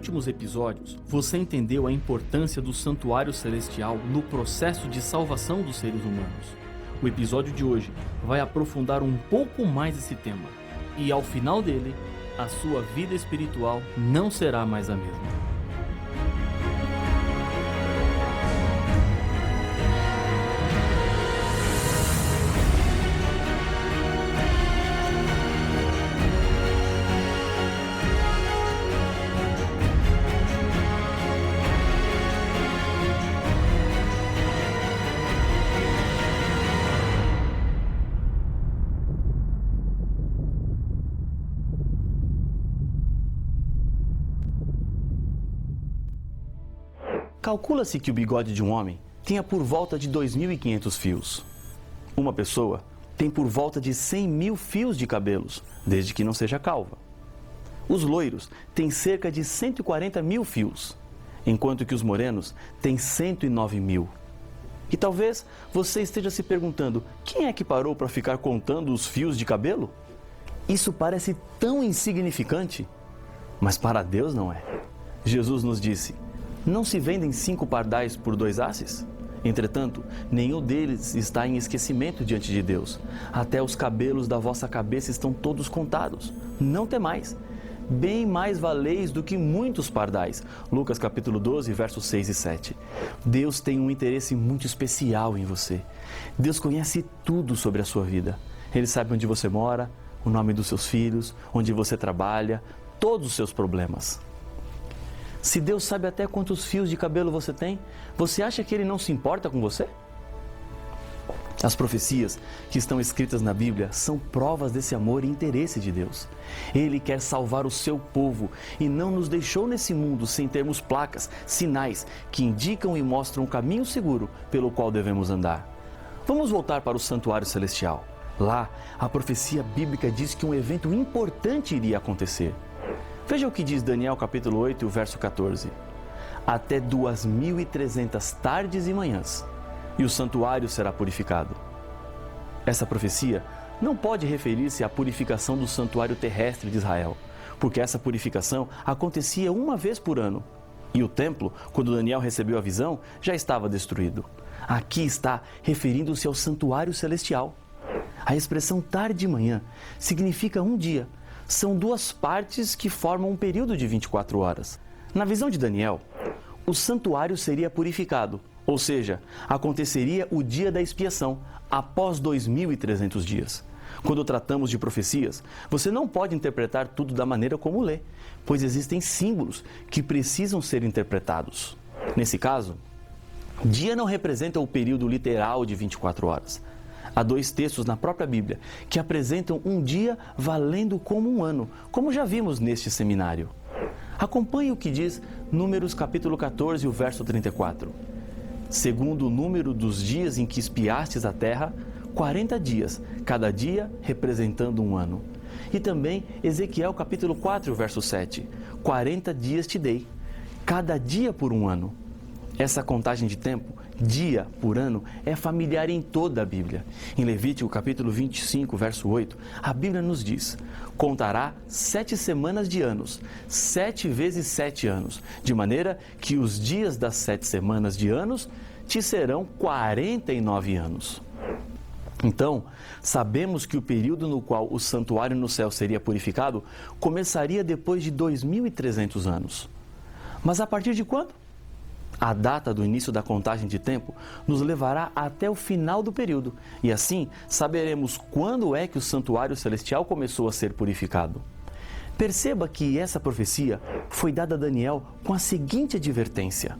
últimos episódios, você entendeu a importância do santuário celestial no processo de salvação dos seres humanos. O episódio de hoje vai aprofundar um pouco mais esse tema. E ao final dele, a sua vida espiritual não será mais a mesma. Calcula-se que o bigode de um homem tenha por volta de 2.500 fios. Uma pessoa tem por volta de 100.000 fios de cabelos, desde que não seja calva. Os loiros têm cerca de 140.000 fios, enquanto que os morenos têm 109.000. E talvez você esteja se perguntando, quem é que parou para ficar contando os fios de cabelo? Isso parece tão insignificante, mas para Deus não é. Jesus nos disse: não se vendem 5 pardais por 2 asses? Entretanto, nenhum deles está em esquecimento diante de Deus. Até os cabelos da vossa cabeça estão todos contados. Não temais. Bem mais valeis do que muitos pardais. Lucas capítulo 12, versos 6 e 7. Deus tem um interesse muito especial em você. Deus conhece tudo sobre a sua vida. Ele sabe onde você mora, o nome dos seus filhos, onde você trabalha, todos os seus problemas. Se Deus sabe até quantos fios de cabelo você tem, você acha que Ele não se importa com você? As profecias que estão escritas na Bíblia são provas desse amor e interesse de Deus. Ele quer salvar o seu povo e não nos deixou nesse mundo sem termos placas, sinais que indicam e mostram o caminho seguro pelo qual devemos andar. Vamos voltar para o santuário celestial. Lá, a profecia bíblica diz que um evento importante iria acontecer. Veja o que diz Daniel capítulo 8, verso 14. Até 2.300 tardes e manhãs, e o santuário será purificado. Essa profecia não pode referir-se à purificação do santuário terrestre de Israel, porque essa purificação acontecia uma vez por ano. E o templo, quando Daniel recebeu a visão, já estava destruído. Aqui está referindo-se ao santuário celestial. A expressão tarde e manhã significa um dia. São 2 partes que formam um período de 24 horas. Na visão de Daniel, o santuário seria purificado, ou seja, aconteceria o dia da expiação, após 2.300 dias. Quando tratamos de profecias, você não pode interpretar tudo da maneira como lê, pois existem símbolos que precisam ser interpretados. Nesse caso, dia não representa o período literal de 24 horas. Há 2 textos na própria Bíblia que apresentam um dia valendo como um ano, como já vimos neste seminário. Acompanhe o que diz Números capítulo 14, o verso 34. Segundo o número dos dias em que espiastes a terra, 40 dias, cada dia representando um ano. E também Ezequiel capítulo 4, verso 7. 40 dias te dei, cada dia por um ano. Essa contagem de tempo, dia por ano, é familiar em toda a Bíblia. Em Levítico capítulo 25, verso 8, a Bíblia nos diz: contará 7 semanas de anos, 7 vezes 7 anos, de maneira que os dias das 7 semanas de anos te serão 49 anos. Então, sabemos que o período no qual o santuário no céu seria purificado começaria depois de 2.300 anos. Mas a partir de quando? A data do início da contagem de tempo nos levará até o final do período, e assim saberemos quando é que o santuário celestial começou a ser purificado. Perceba que essa profecia foi dada a Daniel com a seguinte advertência: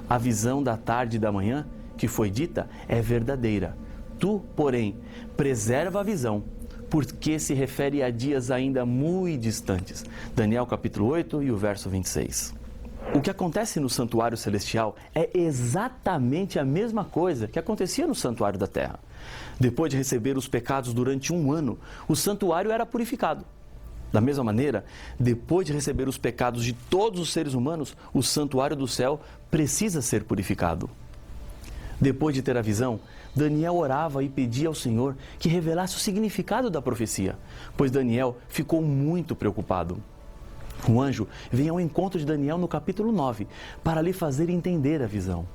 a visão da tarde e da manhã que foi dita é verdadeira. Tu, porém, preserva a visão, porque se refere a dias ainda muito distantes. Daniel capítulo 8 e o verso 26. O que acontece no santuário celestial é exatamente a mesma coisa que acontecia no santuário da terra. Depois de receber os pecados durante um ano, o santuário era purificado. Da mesma maneira, depois de receber os pecados de todos os seres humanos, o santuário do céu precisa ser purificado. Depois de ter a visão, Daniel orava e pedia ao Senhor que revelasse o significado da profecia, pois Daniel ficou muito preocupado. O anjo vem ao encontro de Daniel no capítulo 9 para lhe fazer entender a visão.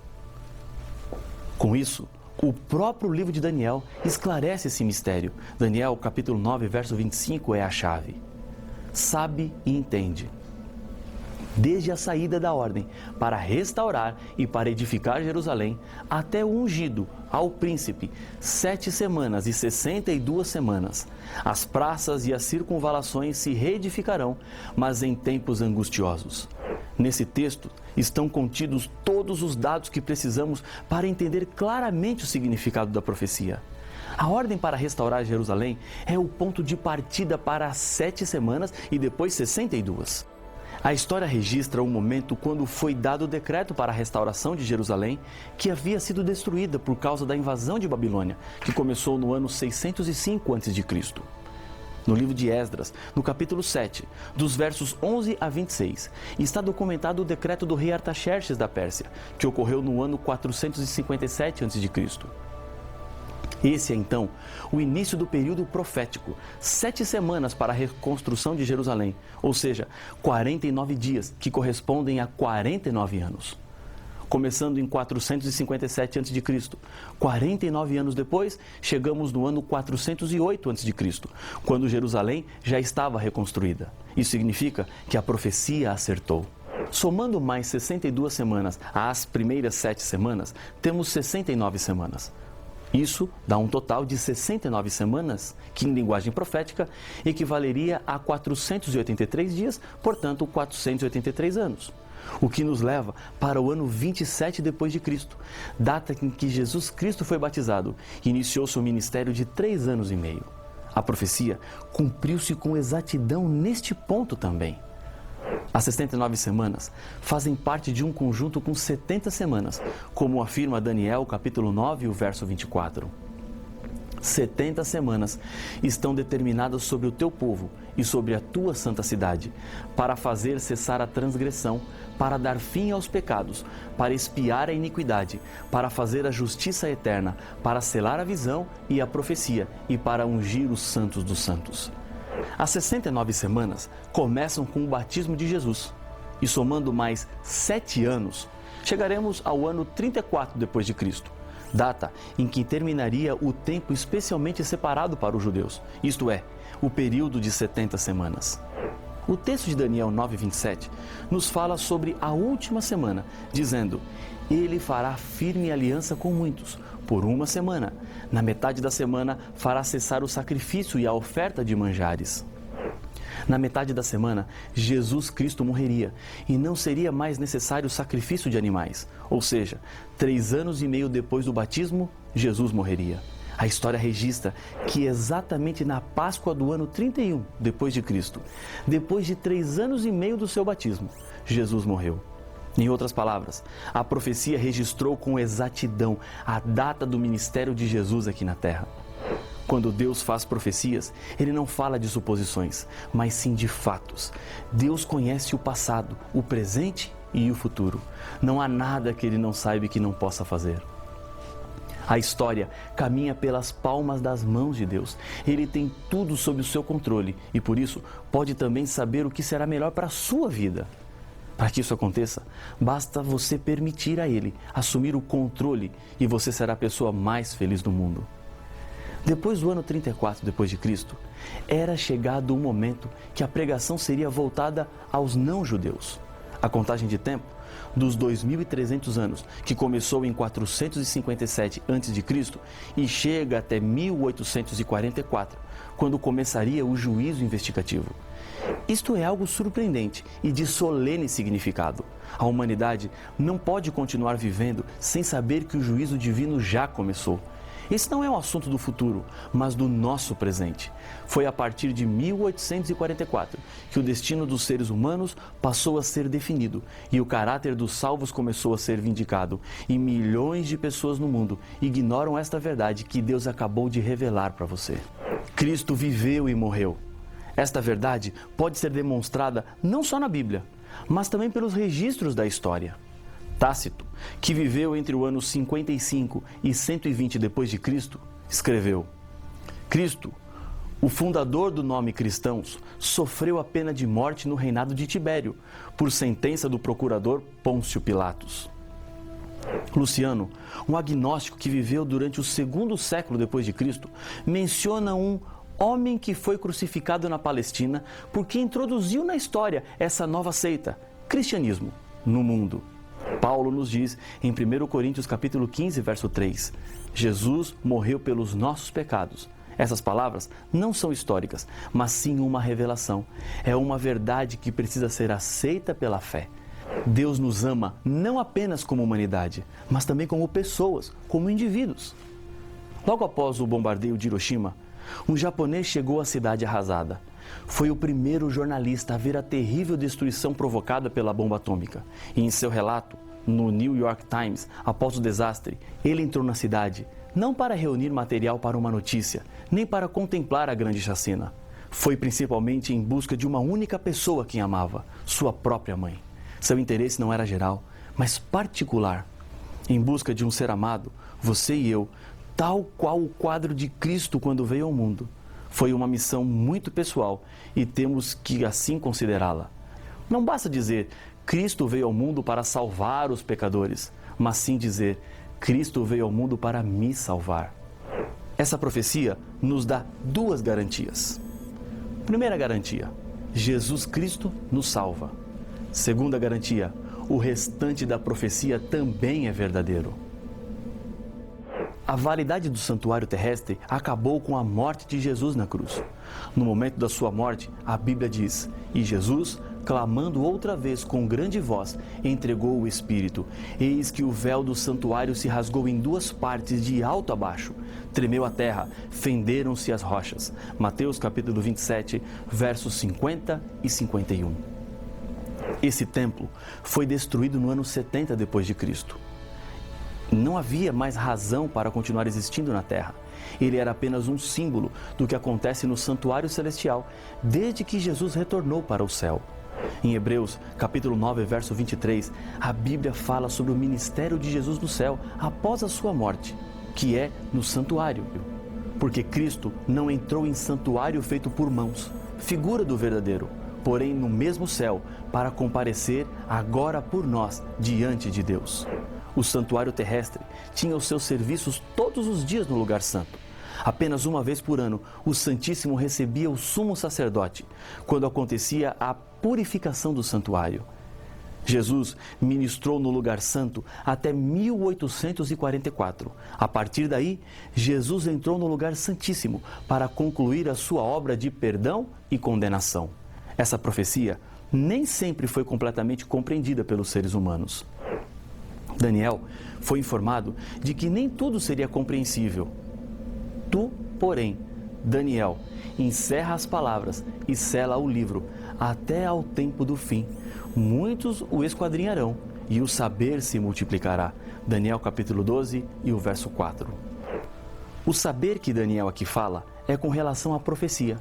Com isso, o próprio livro de Daniel esclarece esse mistério. Daniel, capítulo 9, verso 25 é a chave. Sabe e entende. Desde a saída da ordem para restaurar e para edificar Jerusalém, até o ungido ao príncipe, 7 semanas e 62 semanas. As praças e as circunvalações se reedificarão, mas em tempos angustiosos. Nesse texto estão contidos todos os dados que precisamos para entender claramente o significado da profecia. A ordem para restaurar Jerusalém é o ponto de partida para as 7 semanas e depois 62. A história registra o momento quando foi dado o decreto para a restauração de Jerusalém, que havia sido destruída por causa da invasão de Babilônia, que começou no ano 605 a.C. No livro de Esdras, no capítulo 7, dos versos 11 a 26, está documentado o decreto do rei Artaxerxes da Pérsia, que ocorreu no ano 457 a.C. Esse é, então, o início do período profético, 7 semanas para a reconstrução de Jerusalém, ou seja, 49 dias, que correspondem a 49 anos. Começando em 457 a.C., 49 anos depois, chegamos no ano 408 a.C., quando Jerusalém já estava reconstruída. Isso significa que a profecia acertou. Somando mais 62 semanas às primeiras 7 semanas, temos 69 semanas. Isso dá um total de 69 semanas, que em linguagem profética equivaleria a 483 dias, portanto 483 anos. O que nos leva para o ano 27 depois de Cristo, data em que Jesus Cristo foi batizado e iniciou seu ministério de 3 anos e meio. A profecia cumpriu-se com exatidão neste ponto também. As 69 semanas fazem parte de um conjunto com 70 semanas, como afirma Daniel, capítulo 9, o verso 24. 70 semanas estão determinadas sobre o teu povo e sobre a tua santa cidade, para fazer cessar a transgressão, para dar fim aos pecados, para expiar a iniquidade, para fazer a justiça eterna, para selar a visão e a profecia e para ungir os santos dos santos. As 69 semanas começam com o batismo de Jesus e somando mais 7 anos, chegaremos ao ano 34 depois de Cristo, data em que terminaria o tempo especialmente separado para os judeus, isto é, o período de 70 semanas. O texto de Daniel 9:27 nos fala sobre a última semana, dizendo: Ele fará firme aliança com muitos, por 1 semana. Na metade da semana fará cessar o sacrifício e a oferta de manjares. Na metade da semana, Jesus Cristo morreria e não seria mais necessário o sacrifício de animais. Ou seja, 3 anos e meio depois do batismo, Jesus morreria. A história registra que exatamente na Páscoa do ano 31 depois de Cristo, depois de 3 anos e meio do seu batismo, Jesus morreu. Em outras palavras, a profecia registrou com exatidão a data do ministério de Jesus aqui na Terra. Quando Deus faz profecias, Ele não fala de suposições, mas sim de fatos. Deus conhece o passado, o presente e o futuro. Não há nada que Ele não saiba e que não possa fazer. A história caminha pelas palmas das mãos de Deus. Ele tem tudo sob o seu controle e, por isso, pode também saber o que será melhor para a sua vida. Para que isso aconteça, basta você permitir a Ele assumir o controle e você será a pessoa mais feliz do mundo. Depois do ano 34 depois de Cristo, era chegado o momento que a pregação seria voltada aos não-judeus. A contagem de tempo dos 2.300 anos, que começou em 457 a.C. e chega até 1844, quando começaria o juízo investigativo. Isto é algo surpreendente e de solene significado. A humanidade não pode continuar vivendo sem saber que o juízo divino já começou. Esse não é um assunto do futuro, mas do nosso presente. Foi a partir de 1844 que o destino dos seres humanos passou a ser definido e o caráter dos salvos começou a ser vindicado. E milhões de pessoas no mundo ignoram esta verdade que Deus acabou de revelar para você. Cristo viveu e morreu. Esta verdade pode ser demonstrada não só na Bíblia, mas também pelos registros da história. Tácito, que viveu entre o ano 55 e 120 depois de Cristo, escreveu: Cristo, O fundador do nome cristãos sofreu a pena de morte no reinado de Tibério, por sentença do procurador Pôncio Pilatos. Luciano, um agnóstico que viveu durante o segundo século depois de Cristo, menciona um homem que foi crucificado na Palestina porque introduziu na história essa nova seita, cristianismo, no mundo. Paulo nos diz em 1 Coríntios capítulo 15, verso 3, Jesus morreu pelos nossos pecados. Essas palavras não são históricas, mas sim uma revelação. É uma verdade que precisa ser aceita pela fé. Deus nos ama não apenas como humanidade, mas também como pessoas, como indivíduos. Logo após o bombardeio de Hiroshima, um japonês chegou à cidade arrasada. Foi o primeiro jornalista a ver a terrível destruição provocada pela bomba atômica. E em seu relato, no New York Times, após o desastre, ele entrou na cidade não para reunir material para uma notícia, nem para contemplar a grande chacina. Foi principalmente em busca de uma única pessoa que amava, sua própria mãe. Seu interesse não era geral, mas particular. Em busca de um ser amado, você e eu, tal qual o quadro de Cristo quando veio ao mundo. Foi uma missão muito pessoal e temos que assim considerá-la. Não basta dizer, Cristo veio ao mundo para salvar os pecadores, mas sim dizer, Cristo veio ao mundo para me salvar. Essa profecia nos dá duas garantias. Primeira garantia, Jesus Cristo nos salva. Segunda garantia, o restante da profecia também é verdadeiro. A validade do santuário terrestre acabou com a morte de Jesus na cruz. No momento da sua morte, a Bíblia diz, e Jesus, clamando outra vez com grande voz, entregou o Espírito. Eis que o véu do santuário se rasgou em duas partes, de alto a baixo. Tremeu a terra, fenderam-se as rochas. Mateus capítulo 27, versos 50 e 51. Esse templo foi destruído no ano 70 depois de Cristo. Não havia mais razão para continuar existindo na terra. Ele era apenas um símbolo do que acontece no santuário celestial, desde que Jesus retornou para o céu. Em Hebreus, capítulo 9, verso 23, a Bíblia fala sobre o ministério de Jesus no céu após a sua morte, que é no santuário. Porque Cristo não entrou em santuário feito por mãos, figura do verdadeiro, porém no mesmo céu, para comparecer agora por nós diante de Deus. O santuário terrestre tinha os seus serviços todos os dias no lugar santo. Apenas uma vez por ano, o Santíssimo recebia o sumo sacerdote, quando acontecia a purificação do santuário. Jesus ministrou no lugar santo até 1844. A partir daí, Jesus entrou no lugar santíssimo para concluir a sua obra de perdão e condenação. Essa profecia nem sempre foi completamente compreendida pelos seres humanos. Daniel foi informado de que nem tudo seria compreensível. Tu, porém, Daniel, encerra as palavras e sela o livro até ao tempo do fim. Muitos o esquadrinharão e o saber se multiplicará. Daniel capítulo 12 e o verso 4. O saber que Daniel aqui fala é com relação à profecia.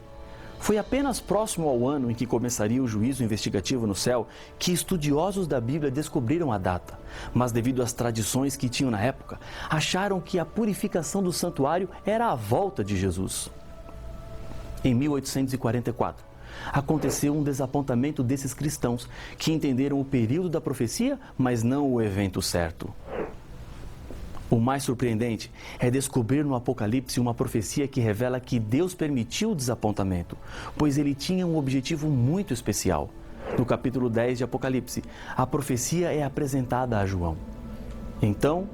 Foi apenas próximo ao ano em que começaria o juízo investigativo no céu que estudiosos da Bíblia descobriram a data, mas devido às tradições que tinham na época, acharam que a purificação do santuário era a volta de Jesus. Em 1844, aconteceu um desapontamento desses cristãos que entenderam o período da profecia, mas não o evento certo. O mais surpreendente é descobrir no Apocalipse uma profecia que revela que Deus permitiu o desapontamento, pois ele tinha um objetivo muito especial. No capítulo 10 de Apocalipse, a profecia é apresentada a João. Então,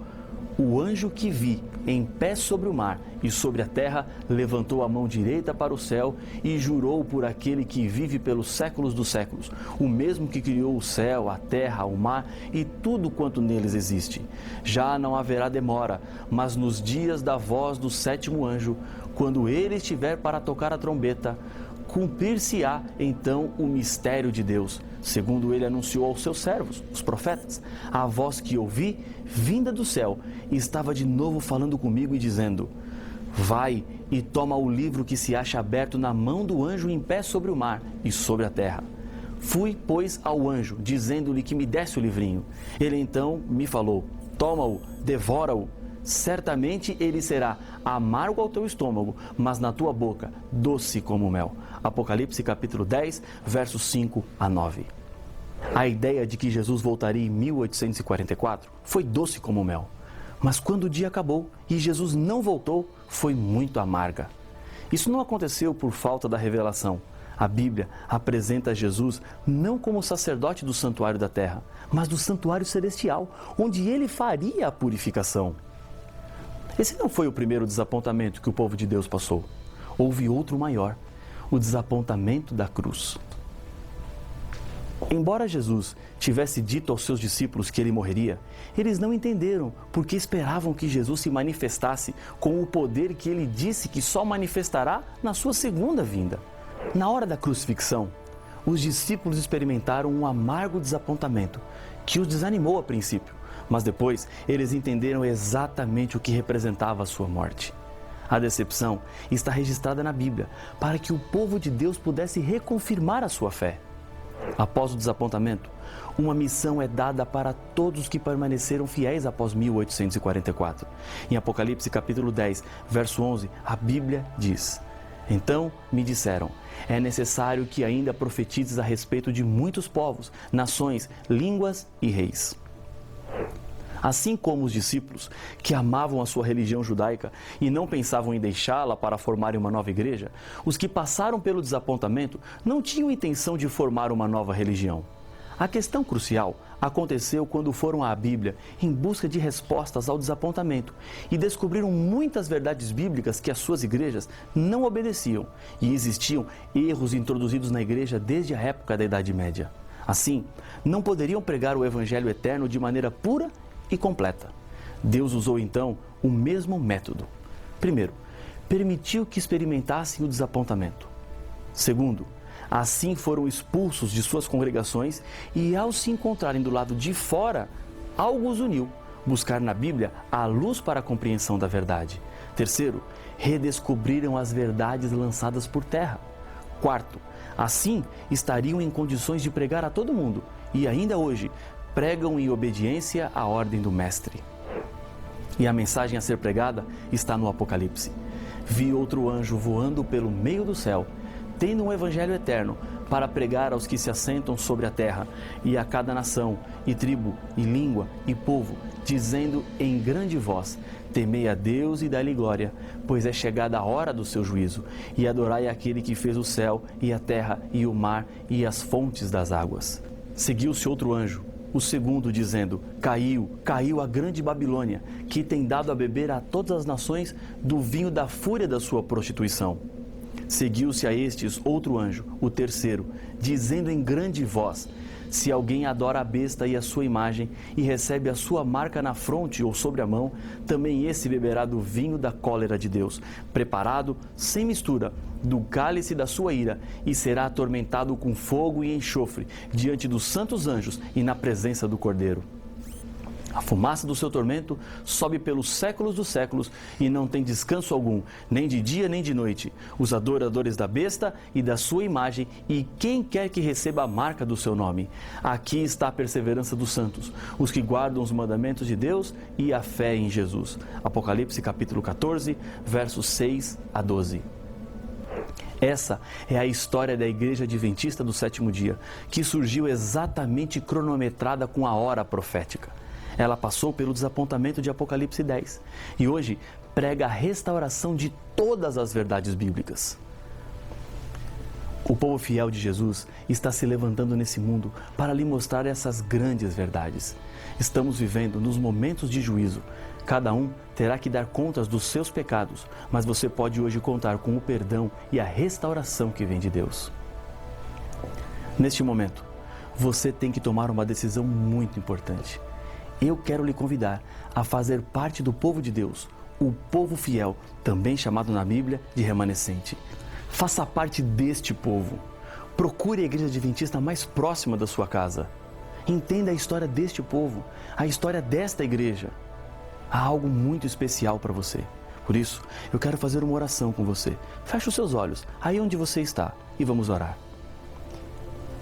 o anjo que vi em pé sobre o mar e sobre a terra levantou a mão direita para o céu e jurou por aquele que vive pelos séculos dos séculos, o mesmo que criou o céu, a terra, o mar e tudo quanto neles existe. Já não haverá demora, mas nos dias da voz do sétimo anjo, quando ele estiver para tocar a trombeta, cumprir-se-á então o mistério de Deus, segundo ele anunciou aos seus servos, os profetas. A voz que ouvi, vinda do céu, estava de novo falando comigo e dizendo: vai e toma o livro que se acha aberto na mão do anjo em pé sobre o mar e sobre a terra. Fui, pois, ao anjo, dizendo-lhe que me desse o livrinho. Ele então me falou: toma-o, devora-o. certamente ele será amargo ao teu estômago, mas na tua boca doce como mel. Apocalipse capítulo 10, versos 5 a 9. A ideia de que Jesus voltaria em 1844 foi doce como mel. Mas quando o dia acabou e Jesus não voltou, foi muito amarga. Isso não aconteceu por falta da revelação. A Bíblia apresenta Jesus não como sacerdote do santuário da terra, mas do santuário celestial, onde ele faria a purificação. Esse não foi o primeiro desapontamento que o povo de Deus passou. Houve outro maior, o desapontamento da cruz. Embora Jesus tivesse dito aos seus discípulos que ele morreria, eles não entenderam porque esperavam que Jesus se manifestasse com o poder que ele disse que só manifestará na sua segunda vinda. Na hora da crucifixão, os discípulos experimentaram um amargo desapontamento que os desanimou a princípio, mas depois eles entenderam exatamente o que representava a sua morte. A decepção está registrada na Bíblia para que o povo de Deus pudesse reconfirmar a sua fé. Após o desapontamento, uma missão é dada para todos que permaneceram fiéis após 1844. Em Apocalipse capítulo 10, verso 11, a Bíblia diz: Então me disseram, é necessário que ainda profetizes a respeito de muitos povos, nações, línguas e reis. Assim como os discípulos, que amavam a sua religião judaica e não pensavam em deixá-la para formarem uma nova igreja, os que passaram pelo desapontamento não tinham intenção de formar uma nova religião. A questão crucial aconteceu quando foram à Bíblia em busca de respostas ao desapontamento e descobriram muitas verdades bíblicas que as suas igrejas não obedeciam e existiam erros introduzidos na igreja desde a época da Idade Média. Assim, não poderiam pregar o Evangelho eterno de maneira pura e completa. Deus usou então o mesmo método. Primeiro, permitiu que experimentassem o desapontamento. Segundo, assim foram expulsos de suas congregações e, ao se encontrarem do lado de fora, algo os uniu, buscar na Bíblia a luz para a compreensão da verdade. Terceiro, redescobriram as verdades lançadas por terra. Quarto, assim estariam em condições de pregar a todo mundo e ainda hoje pregam em obediência à ordem do Mestre. E a mensagem a ser pregada está no Apocalipse. Vi outro anjo voando pelo meio do céu, tendo um evangelho eterno para pregar aos que se assentam sobre a terra e a cada nação, e tribo, e língua, e povo, dizendo em grande voz: temei a Deus e dai-lhe glória, pois é chegada a hora do seu juízo, e adorai aquele que fez o céu e a terra e o mar e as fontes das águas. Seguiu-se outro anjo, o segundo, dizendo: caiu a grande Babilônia, que tem dado a beber a todas as nações do vinho da fúria da sua prostituição. Seguiu-se a estes outro anjo, o terceiro, dizendo em grande voz: se alguém adora a besta e a sua imagem, e recebe a sua marca na fronte ou sobre a mão, também esse beberá do vinho da cólera de Deus, preparado, sem mistura, do cálice da sua ira, e será atormentado com fogo e enxofre, diante dos santos anjos e na presença do Cordeiro. A fumaça do seu tormento sobe pelos séculos dos séculos e não tem descanso algum, nem de dia nem de noite. Os adoradores da besta e da sua imagem e quem quer que receba a marca do seu nome. Aqui está a perseverança dos santos, os que guardam os mandamentos de Deus e a fé em Jesus. Apocalipse capítulo 14, versos 6 a 12. Essa é a história da Igreja Adventista do Sétimo Dia, que surgiu exatamente cronometrada com a hora profética. Ela passou pelo desapontamento de Apocalipse 10 e hoje prega a restauração de todas as verdades bíblicas. O povo fiel de Jesus está se levantando nesse mundo para lhe mostrar essas grandes verdades. Estamos vivendo nos momentos de juízo. Cada um terá que dar contas dos seus pecados, mas você pode hoje contar com o perdão e a restauração que vem de Deus. Neste momento, você tem que tomar uma decisão muito importante. Eu quero lhe convidar a fazer parte do povo de Deus, o povo fiel, também chamado na Bíblia de remanescente. Faça parte deste povo. Procure a igreja adventista mais próxima da sua casa. Entenda a história deste povo, a história desta igreja. Há algo muito especial para você. Por isso, eu quero fazer uma oração com você. Feche os seus olhos, aí onde você está, e vamos orar.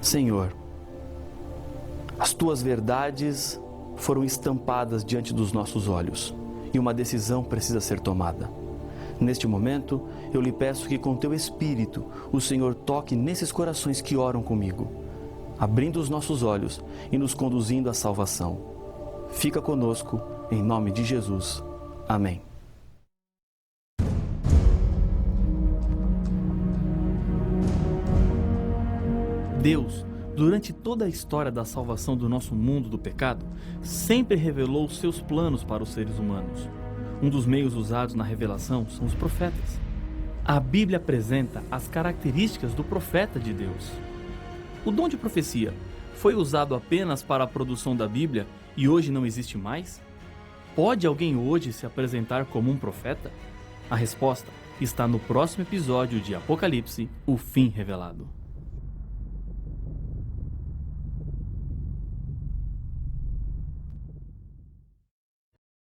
Senhor, as tuas verdades foram estampadas diante dos nossos olhos e uma decisão precisa ser tomada. Neste momento, eu lhe peço que com teu Espírito, o Senhor toque nesses corações que oram comigo, abrindo os nossos olhos e nos conduzindo à salvação. Fica conosco, em nome de Jesus. Amém. Deus, durante toda a história da salvação do nosso mundo do pecado, sempre revelou seus planos para os seres humanos. Um dos meios usados na revelação são os profetas. A Bíblia apresenta as características do profeta de Deus. O dom de profecia foi usado apenas para a produção da Bíblia e hoje não existe mais? Pode alguém hoje se apresentar como um profeta? A resposta está no próximo episódio de Apocalipse, o fim revelado.